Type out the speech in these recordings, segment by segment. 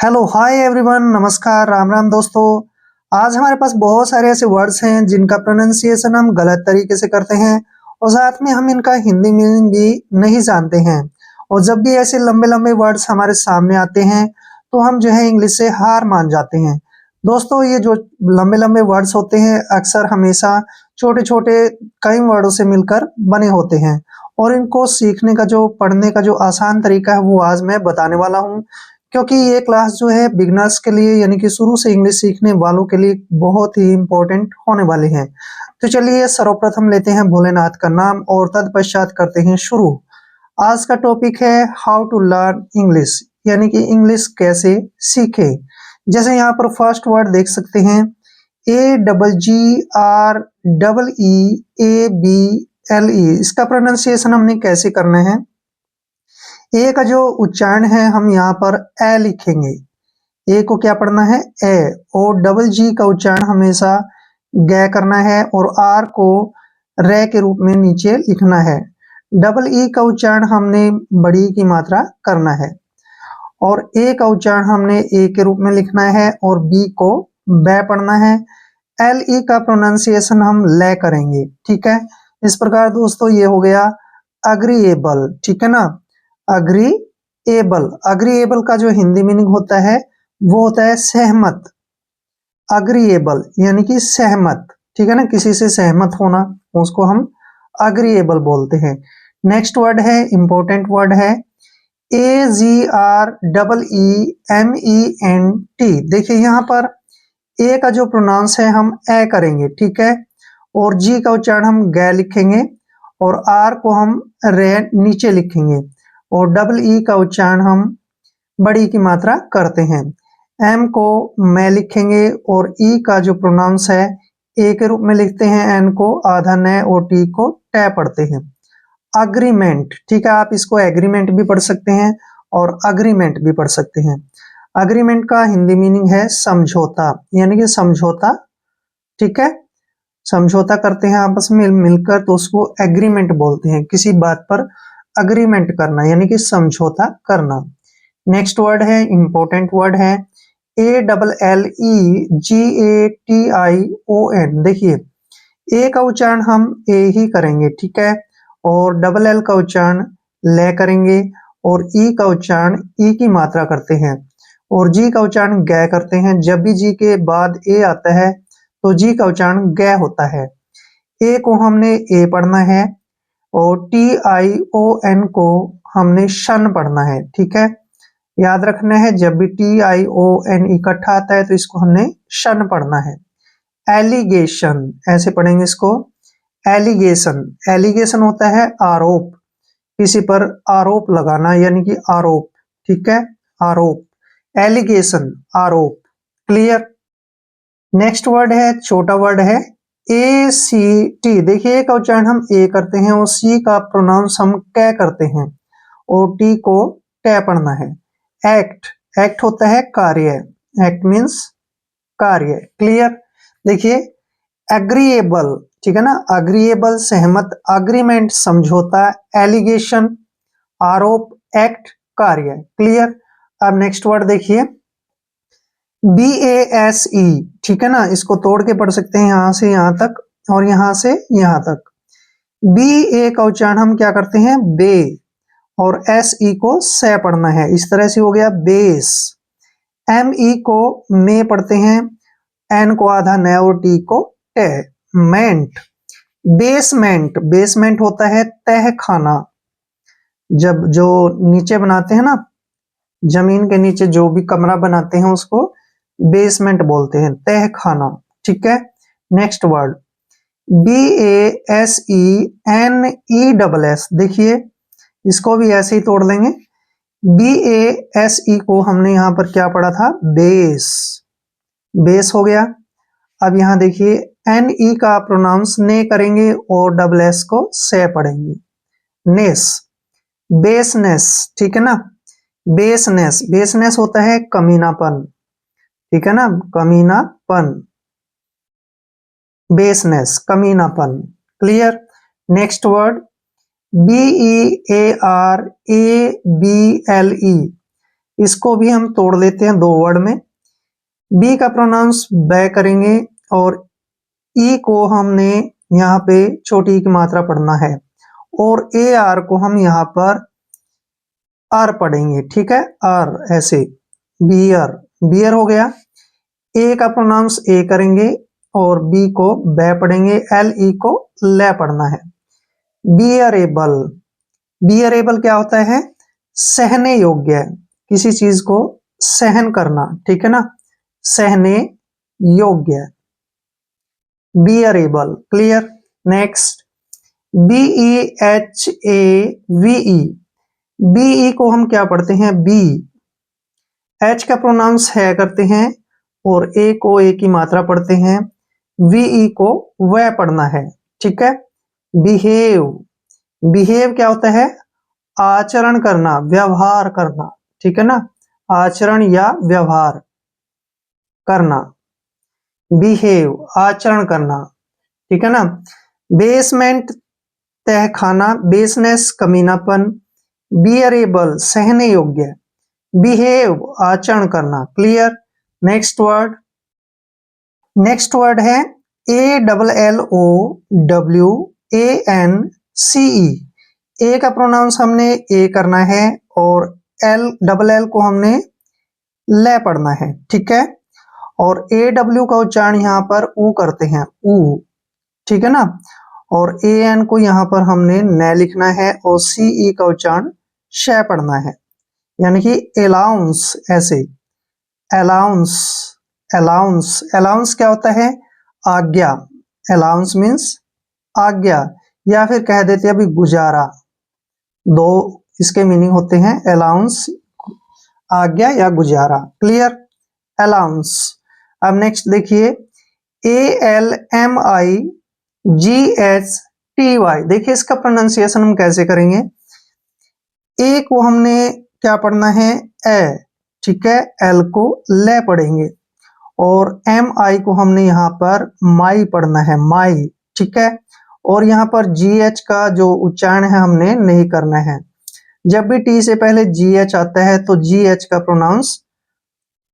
Hello hi everyone, नमस्कार, राम राम दोस्तों। आज हमारे पास बहुत सारे ऐसे वर्ड्स हैं जिनका प्रोनाउंसिएशन हम गलत तरीके से करते हैं और साथ में हम इनका हिंदी मीनिंग भी नहीं जानते हैं। और जब भी ऐसे लंबे लंबे वर्ड्स हमारे सामने आते हैं तो हम जो है इंग्लिश से हार मान जाते हैं। दोस्तों, ये जो लंबे लंबे वर्ड्स होते हैं अक्सर हमेशा छोटे छोटे कई वर्डों से मिलकर बने होते हैं और इनको सीखने का जो पढ़ने का जो आसान तरीका है वो आज मैं बताने वाला हूँ, क्योंकि ये क्लास जो है बिगनर्स के लिए यानी कि शुरू से इंग्लिश सीखने वालों के लिए बहुत ही इम्पोर्टेंट होने वाले हैं। तो चलिए सर्वप्रथम लेते हैं भोलेनाथ का नाम और तत्पश्चात करते हैं शुरू। आज का टॉपिक है हाउ टू लर्न इंग्लिश, यानी कि इंग्लिश कैसे सीखे। जैसे यहाँ पर फर्स्ट वर्ड देख सकते हैं, AGREEABLE। इसका प्रोनाउंसिएशन हमने कैसे करना है। ए का जो उच्चारण है हम यहाँ पर ए लिखेंगे। ए को क्या पढ़ना है, ए। और डबल जी का उच्चारण हमेशा ग करना है और आर को रे के रूप में नीचे लिखना है। डबल ई का उच्चारण हमने बड़ी की मात्रा करना है और ए का उच्चारण हमने ए के रूप में लिखना है और बी को बै पढ़ना है। एल ई का प्रोनाउंसिएशन हम ले करेंगे, ठीक है। इस प्रकार दोस्तों ये हो गया अग्रीएबल, ठीक है ना। अग्रीएबल, अग्रीएबल का जो हिंदी मीनिंग होता है वो होता है सहमत। अग्रीएबल यानी कि सहमत, ठीक है ना, किसी से सहमत होना, उसको हम अग्रीएबल बोलते हैं। नेक्स्ट वर्ड है, इंपॉर्टेंट वर्ड है, AGREEMENT। देखिए यहाँ पर ए का जो प्रोनाउंस है हम ए करेंगे, ठीक है, और जी का उच्चारण हम ग लिखेंगे और आर को हम रे नीचे लिखेंगे और डबल ई का उच्चारण हम बड़ी की मात्रा करते हैं। एम को मैं लिखेंगे और ई का जो प्रोनाउंस है ए के रूप में लिखते हैं, एन को आधा न और टी को टे पढ़ते हैं। अग्रीमेंट, ठीक है, आप इसको एग्रीमेंट भी पढ़ सकते हैं और अग्रीमेंट भी पढ़ सकते हैं। अग्रीमेंट का हिंदी मीनिंग है समझौता, यानी कि समझौता, ठीक है, समझौता करते हैं आपस में मिलकर तो उसको एग्रीमेंट बोलते हैं। किसी बात पर अग्रीमेंट करना यानी कि समझौता करना। नेक्स्ट वर्ड है, इंपॉर्टेंट वर्ड है, ALLEGATION। देखिए ए का उच्चारण हम ए ही करेंगे, ठीक है, और डबल एल का उच्चारण ले करेंगे और ई का उच्चारण ई की मात्रा करते हैं और जी का उच्चारण ग करते हैं। जब भी जी के बाद ए आता है तो जी का उच्चारण ग होता है। ए को हमने ए पढ़ना है और TION को हमने शन पढ़ना है, ठीक है। याद रखना है जब भी TION इकट्ठा आता है तो इसको हमने शन पढ़ना है। एलिगेशन, ऐसे पढ़ेंगे इसको, एलिगेशन। एलिगेशन होता है आरोप, किसी पर आरोप लगाना यानी कि आरोप, ठीक है, आरोप। एलिगेशन, आरोप, क्लियर। नेक्स्ट वर्ड है, छोटा वर्ड है, ACT। देखिए ए का उच्चारण हम ए करते हैं और सी का प्रोनाउंस हम कै करते हैं और टी को कै पढ़ना है। एक्ट, एक्ट होता है कार्य, एक्ट मीन्स कार्य, क्लियर। देखिए एग्रीएबल, ठीक है ना, अग्रीएबल सहमत, अग्रीमेंट समझौता, एलिगेशन आरोप, एक्ट कार्य, क्लियर। अब नेक्स्ट वर्ड देखिए, BASE, ठीक है ना, इसको तोड़ के पढ़ सकते हैं यहां से यहां तक और यहां से यहां तक। बी ए का उच्चारण हम क्या करते हैं, बे, और SE को से पढ़ना है, इस तरह से हो गया बेस। ME को में पढ़ते हैं, एन को आधा न और टी को टे, मेंट। बेसमेंट, बेसमेंट होता है तह खाना, जब जो नीचे बनाते हैं ना, जमीन के नीचे जो भी कमरा बनाते हैं उसको बेसमेंट बोलते हैं, तह खाना, ठीक है। Next word BASENESS। देखिए इसको भी ऐसे ही तोड़ लेंगे। BASE को हमने यहाँ पर क्या पढ़ा था, बेस, बेस हो गया। अब यहाँ देखिए NE का प्रोनाउंस ने करेंगे और डबल एस को से पढ़ेंगे, नेस, बेसनेस, ठीक है ना। बेसनेस, बेसनेस होता है कमीनापन, ठीक है ना, कमीनापन, बेसनेस, कमीनापन, क्लियर। Next word BEARABLE। इसको भी हम तोड़ लेते हैं 2 वर्ड में। बी का प्रोनाउंस बै करेंगे और ई को हमने यहाँ पे छोटी ई की मात्रा पढ़ना है और ए आर को हम यहाँ पर आर पढ़ेंगे, ठीक है, आर ऐसे, बियर, बियर हो गया। ए का प्रोनाउंस ए करेंगे और बी को बै पढ़ेंगे, एल ई को ले पढ़ना है। बियरेबल, बियरेबल क्या होता है? सहने योग्य, किसी चीज को सहन करना, ठीक है ना, सहने योग्य, bearable, clear. Next, BEHAVE, BE को हम क्या पढ़ते हैं? बी। एच का प्रोनाउंस है करते हैं और ए को ए की मात्रा पढ़ते हैं, वीई को वह पढ़ना है, ठीक है। बिहेव, बिहेव क्या होता है? आचरण करना, व्यवहार करना, ठीक है ना, आचरण या व्यवहार करना, बिहेव, आचरण करना, ठीक है ना। बेसमेंट, तहखाना, बेसनेस, कमीनापन, बियरेबल, सहने योग्य, बिहेव, आचरण करना, clear. Next word, next word है ALLOWANCE। ए का प्रोनाउंस हमने ए करना है और एल को हमने ले पढ़ना है, ठीक है। और AW का उच्चारण यहाँ पर ऊ करते हैं, ऊ, ठीक है ना। और AN को यहाँ पर हमने न लिखना है और CE का उच्चारण श पढ़ना है, यानी कि अलाउंस, ऐसे, अलाउंस, अलाउंस, अलाउंस क्या होता है? आज्ञा, अलाउंस मीन्स आज्ञा, या फिर कह देते हैं अभी गुजारा, दो इसके मीनिंग होते हैं, अलाउंस आज्ञा या गुजारा, क्लियर, अलाउंस। अब नेक्स्ट देखिए, ALMIGHTY, देखिए इसका प्रोनाउंसिएशन हम कैसे करेंगे। ए को हमने क्या पढ़ना है? ए, ठीक है, एल को ले पढ़ेंगे और एम आई को हमने यहाँ पर माई पढ़ना है, माई, ठीक है। और यहाँ पर जी एच का जो उच्चारण है हमने नहीं करना है। जब भी टी से पहले जी एच आता है तो जी एच का प्रोनाउंस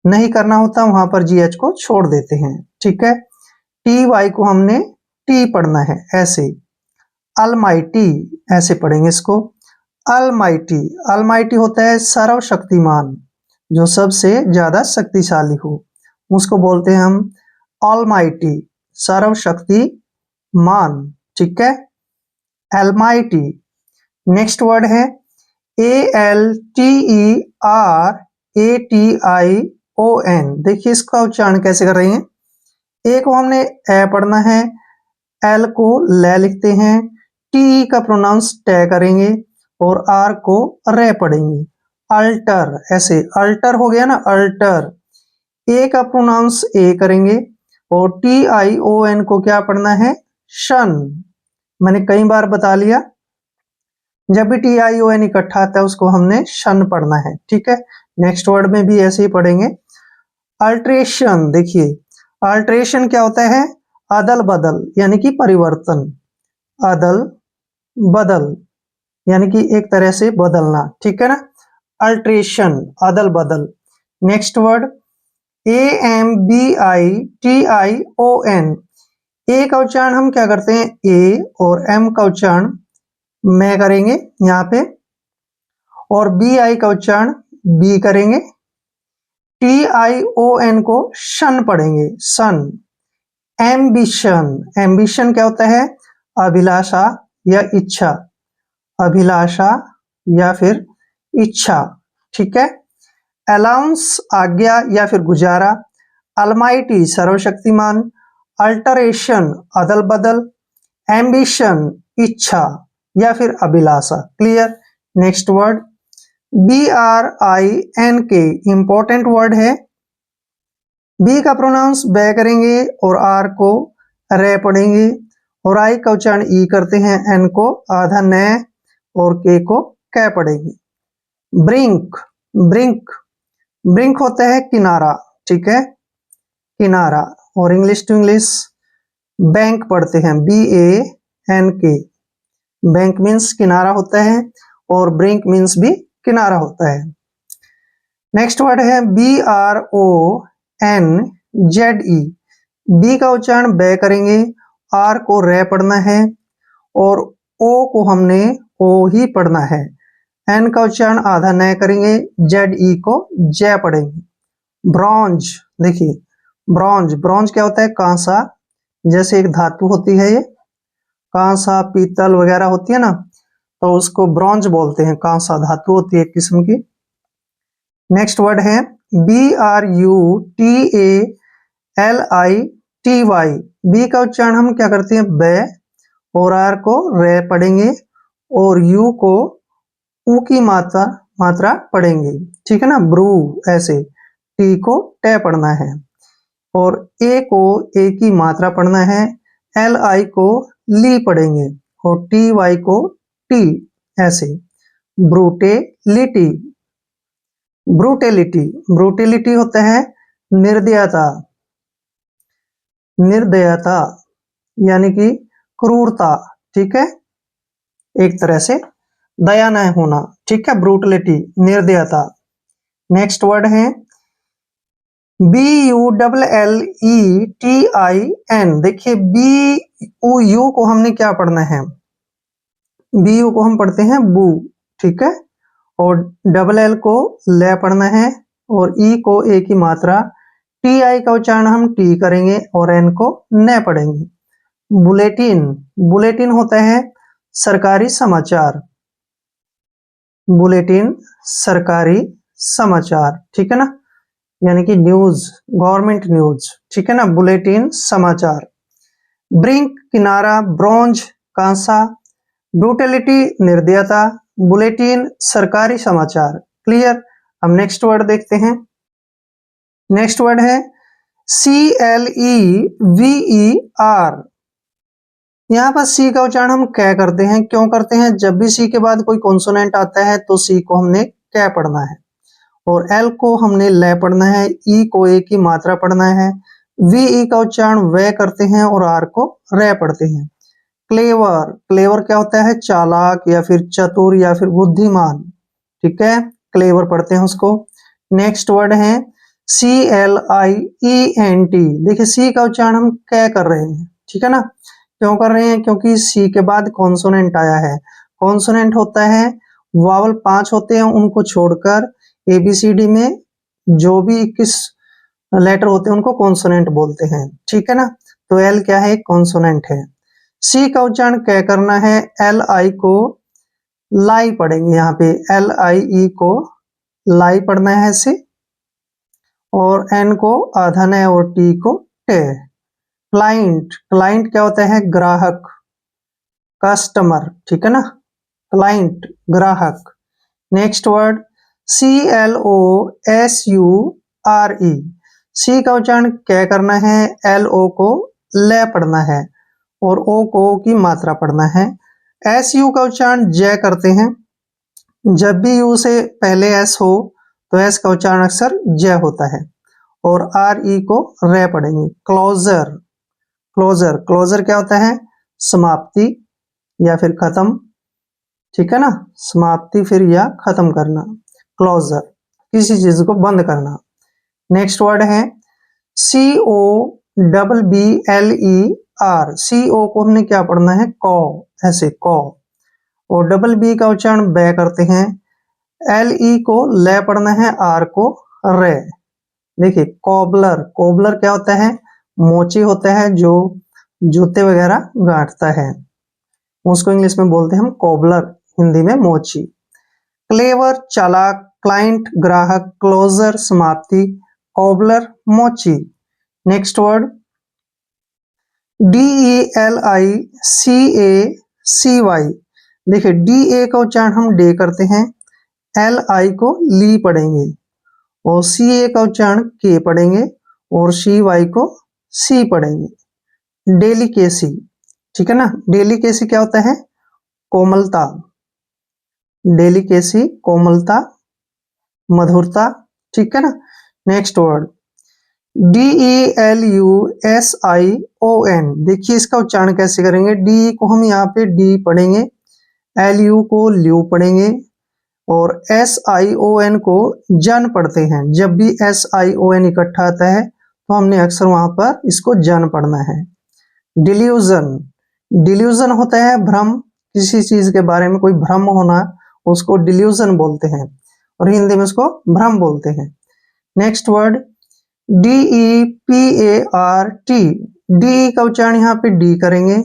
नहीं करना होता, वहां पर जी एच को छोड़ देते हैं, ठीक है। टी वाई को हमने टी पढ़ना है, ऐसे, अलमाइटी, ऐसे पढ़ेंगे इसको, अलमाइटी, अलमाइटी होता है सर्वशक्तिमान, जो सबसे ज्यादा शक्तिशाली हो, उसको बोलते हैं हम ऑलमाइटी, सर्वशक्तिमान, ठीक है, एलमाइटी। नेक्स्ट वर्ड है ALTERATION, देखिए इसका उच्चारण कैसे कर रहे हैं। ए को हमने ए पढ़ना है, एल को ले लिखते हैं, टी का प्रोनाउंस टे करेंगे और आर को रे पढ़ेंगे, अल्टर, ऐसे, अल्टर हो गया ना, अल्टर। ए का प्रोनाउंस ए करेंगे और TION को क्या पढ़ना है? शन, मैंने कई बार बता लिया, जब भी TION इकट्ठा आता है उसको हमने शन पढ़ना है, ठीक है। नेक्स्ट वर्ड में भी ऐसे ही पढ़ेंगे। अल्ट्रेशन, देखिए अल्ट्रेशन क्या होता है? अदल बदल, यानी कि परिवर्तन, अदल बदल, यानी कि एक तरह से बदलना, ठीक है ना, अल्ट्रेशन, अदल बदल। नेक्स्ट वर्ड AMBITION, ए का उच्चारण हम क्या करते हैं? ए, और एम का उच्चारण मैं करेंगे यहाँ पे, और BI का उच्चारण बी करेंगे, TION को शन पढ़ेंगे, सन। एम्बिशन, एम्बिशन क्या होता है? अभिलाषा या इच्छा, अभिलाषा या फिर इच्छा, ठीक है। अलाउंस, आज्ञा या फिर गुजारा, अलमाइटी, सर्वशक्तिमान, अल्टरेशन, अदल बदल, एम्बिशन, इच्छा या फिर अभिलाषा, clear. Next word BRINK, important word है। बी का प्रोनाउंस बै करेंगे और आर को रे पढ़ेंगे और आई का उच्चारण ई करते हैं, एन को आधा न और के को कै पढ़ेंगे। ब्रिंक, ब्रिंक, ब्रिंक होता है किनारा, ठीक है, किनारा, और इंग्लिश टू इंग्लिश बैंक पढ़ते हैं, BANK, बैंक मीन्स किनारा होता है और ब्रिंक मीन्स भी किनारा होता है। नेक्स्ट वर्ड है BRONZE। बी का उच्चारण बै करेंगे, आर को रे पढ़ना है और ओ को हमने ओ ही पढ़ना है। एन का उच्चारण आधा नय करेंगे, ZE को जय पढ़ेंगे। ब्रॉन्ज, देखिए ब्रॉन्ज, ब्रॉन्ज क्या होता है? कांसा, जैसे एक धातु होती है ये, कांसा पीतल वगैरह होती है ना, तो उसको ब्रॉन्ज बोलते हैं, कांसा धातु होती है एक किस्म की। नेक्स्ट वर्ड है BRUTALITY। बी का उच्चारण हम क्या करते हैं? बै, और आर को रे पढ़ेंगे और यू को ऊ की मात्रा पढ़ेंगे, ठीक है ना, ब्रू ऐसे। टी को टे पढ़ना है और ए को ए की मात्रा पढ़ना है। LI को ली पढ़ेंगे और TY को टी ऐसे। ब्रूटेलिटी, ब्रूटेलिटी, ब्रूटेलिटी होता है निर्दयता, निर्दयता यानी कि क्रूरता, ठीक है, एक तरह से दया न होना, ठीक है, ब्रूटलिटी, निर्दयता। नेक्स्ट वर्ड है BULLETIN। देखिए BU को हमने क्या पढ़ना है? BU को हम पढ़ते हैं बू, ठीक है, और LL को ले पढ़ना है और E को ए की मात्रा। TI का उच्चारण हम टी करेंगे और N को न पढ़ेंगे। बुलेटिन, बुलेटिन होता है सरकारी समाचार, बुलेटिन सरकारी समाचार, ठीक है ना, यानी कि न्यूज, गवर्नमेंट न्यूज, ठीक है ना, बुलेटिन समाचार। ब्रिंक किनारा, ब्रॉन्ज कांसा, ब्रूटलिटी निर्दयता, बुलेटिन सरकारी समाचार। क्लियर? हम नेक्स्ट वर्ड देखते हैं। नेक्स्ट वर्ड है CLEVER। यहाँ पर सी का उच्चारण हम कै करते हैं, क्यों करते हैं? जब भी सी के बाद कोई कॉन्सोनेंट आता है तो सी को हमने कै पढ़ना है और एल को हमने ले पढ़ना है, ई को ए की मात्रा पढ़ना है। VE का उच्चारण वे करते हैं और आर को रे पढ़ते हैं। क्लेवर, क्लेवर क्या होता है? चालाक या फिर चतुर या फिर बुद्धिमान, ठीक है, क्लेवर पढ़ते हैं उसको। नेक्स्ट वर्ड है CLIENT। देखिए सी का उच्चारण हम कै कर रहे हैं, ठीक है ना, क्यों कर रहे हैं? क्योंकि सी के बाद कॉन्सोनेंट आया है। कॉन्सोनेंट होता है वावल 5 होते हैं, उनको छोड़कर ABCD में जो भी 21 लेटर होते हैं उनको कॉन्सोनेंट बोलते हैं, ठीक है ना, तो एल क्या है? कॉन्सोनेंट है। सी का उच्चारण क्या करना है? LI को लाई पढ़ेंगे, यहाँ पे LIE को लाई पढ़ना है ऐसे, और N को आधा न और T को टे। क्लाइंट, क्लाइंट क्या होता है? ग्राहक, कस्टमर, ठीक है ना, क्लाइंट ग्राहक। Next word CLOSURE। सी का उच्चारण क्या करना है? LO को ले पढ़ना है और O को की मात्रा पढ़ना है। SU का उच्चारण जय करते हैं, जब भी यू से पहले S हो तो S का उच्चारण अक्सर जय होता है और RE को रे पढ़ेंगे। क्लोजर, क्लोजर, क्लोजर क्या होता है? समाप्ति या फिर खत्म, ठीक है ना, समाप्ति फिर या खत्म करना, क्लोजर, किसी चीज को बंद करना। नेक्स्ट वर्ड है COBBLER। CO को हमने क्या पढ़ना है? कौ, ऐसे कौ, और BB का उच्चारण बै करते हैं। LE को ले पढ़ना है, R को रे। देखिए कोबलर, कोबलर क्या होता है? मोची होता है जो जूते वगैरह गांठता है, उसको इंग्लिश में बोलते हैं हम कोबलर, हिंदी में मोची। क्लेवर चालाक, क्लाइंट ग्राहक, क्लोजर समाप्ति, कोबलर मोची। Next word DELICACY। देखिए DA का उच्चारण हम डे करते हैं, LI को ली पढ़ेंगे और CA का उच्चारण के पढ़ेंगे और CY को सी पढ़ेंगे। डेलिकेसी, ठीक है ना, डेलिकेसी क्या होता है? कोमलता, डेलिकेसी कोमलता, मधुरता, ठीक है ना। Next word DELUSION। देखिए इसका उच्चारण कैसे करेंगे? डी को हम यहाँ पे डी पढ़ेंगे, LU को ल्यू पढ़ेंगे और SION को जन पढ़ते हैं। जब भी SION इकट्ठा आता है तो हमने अक्सर वहां पर इसको जन पढ़ना है। डिल्यूजन, डिल्यूजन होता है भ्रम, किसी चीज के बारे में कोई भ्रम होना, उसको डिल्यूजन बोलते हैं और हिंदी में उसको भ्रम बोलते हैं। नेक्स्ट वर्ड DEPART, डी का उच्चारण यहाँ पे डी करेंगे,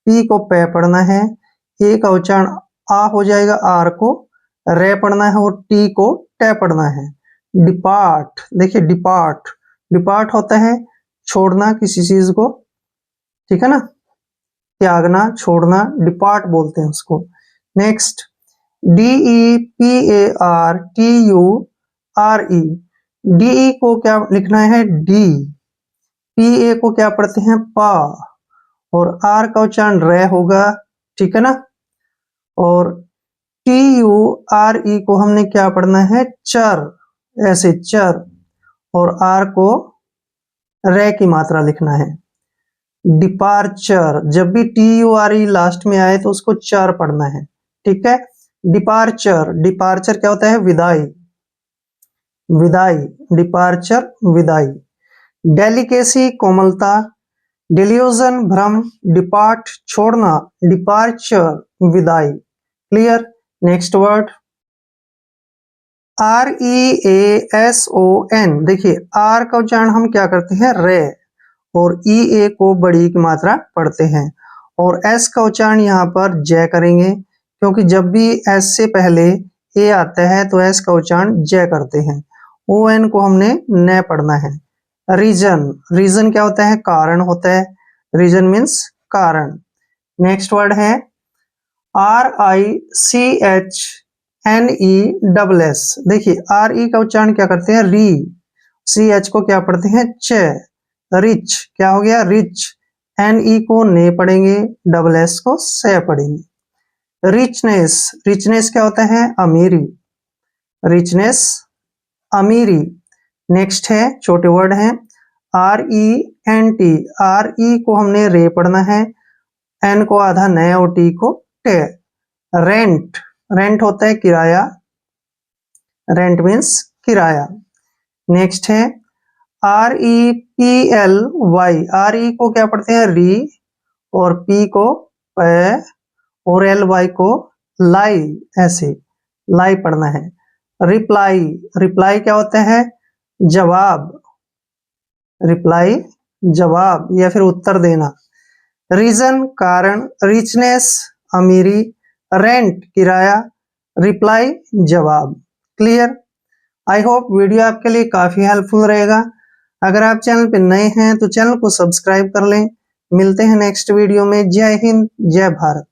पी को पे पढ़ना है, ए का उच्चारण आ हो जाएगा, आर को रे पढ़ना है और टी को टे पढ़ना है। डिपार्ट, देखिए डिपार्ट, डिपार्ट होता है छोड़ना किसी चीज को, ठीक है ना, त्यागना, छोड़ना, डिपार्ट बोलते हैं उसको। नेक्स्ट DEPARTURE, डी को क्या लिखना है डी, PA को क्या पढ़ते हैं पा, और आर का उच्चारण रे होगा, ठीक है ना, और TURE को हमने क्या पढ़ना है चर, ऐसे चर, और आर को रे की मात्रा लिखना है। डिपार्चर, जब भी TURE लास्ट में आए तो उसको चर पढ़ना है, ठीक है। डिपार्चर, डिपार्चर क्या होता है विदाई, विदाई, डिपार्चर विदाई। डेलिकेसी कोमलता, डिल्यूजन भ्रम, डिपार्ट छोड़ना, डिपार्चर विदाई। क्लियर। नेक्स्ट वर्ड REASON, देखिए आर का उच्चारण हम क्या करते हैं रे, और EA को बड़ी की मात्रा पढ़ते हैं, और S का उच्चारण यहाँ पर जय करेंगे, क्योंकि जब भी S से पहले ए आता है तो S का उच्चारण जय करते हैं। ON को हमने न पढ़ना है। रीजन, रीजन क्या होता है कारण होता है, रीजन मीन्स कारण। नेक्स्ट वर्ड है RICHNESS, देखिए RE का उच्चारण क्या करते हैं री, CH को क्या पढ़ते हैं च, रिच क्या हो गया रिच, NE को ने पढ़ेंगे, SS को से पढ़ेंगे। रिचनेस, रिचनेस क्या होता है अमीरी, रिचनेस अमीरी। नेक्स्ट है छोटे वर्ड हैं RENT, RE को हमने रे पढ़ना है, N को आधा नए और T को टे। रेंट, रेंट होता है किराया, रेंट मीन्स किराया। नेक्स्ट है REPLY, RE को क्या पढ़ते हैं री, और P को पे, और LY को लाई, ऐसे लाई पढ़ना है। रिप्लाई, रिप्लाई क्या होता है जवाब, रिप्लाई जवाब या फिर उत्तर देना। रीजन कारण, रिचनेस अमीरी, रेंट किराया, रिप्लाई जवाब। क्लियर। आई होप वीडियो आपके लिए काफी हेल्पफुल रहेगा। अगर आप चैनल पे नए हैं तो चैनल को सब्सक्राइब कर लें। मिलते हैं नेक्स्ट वीडियो में। जय हिंद, जय भारत।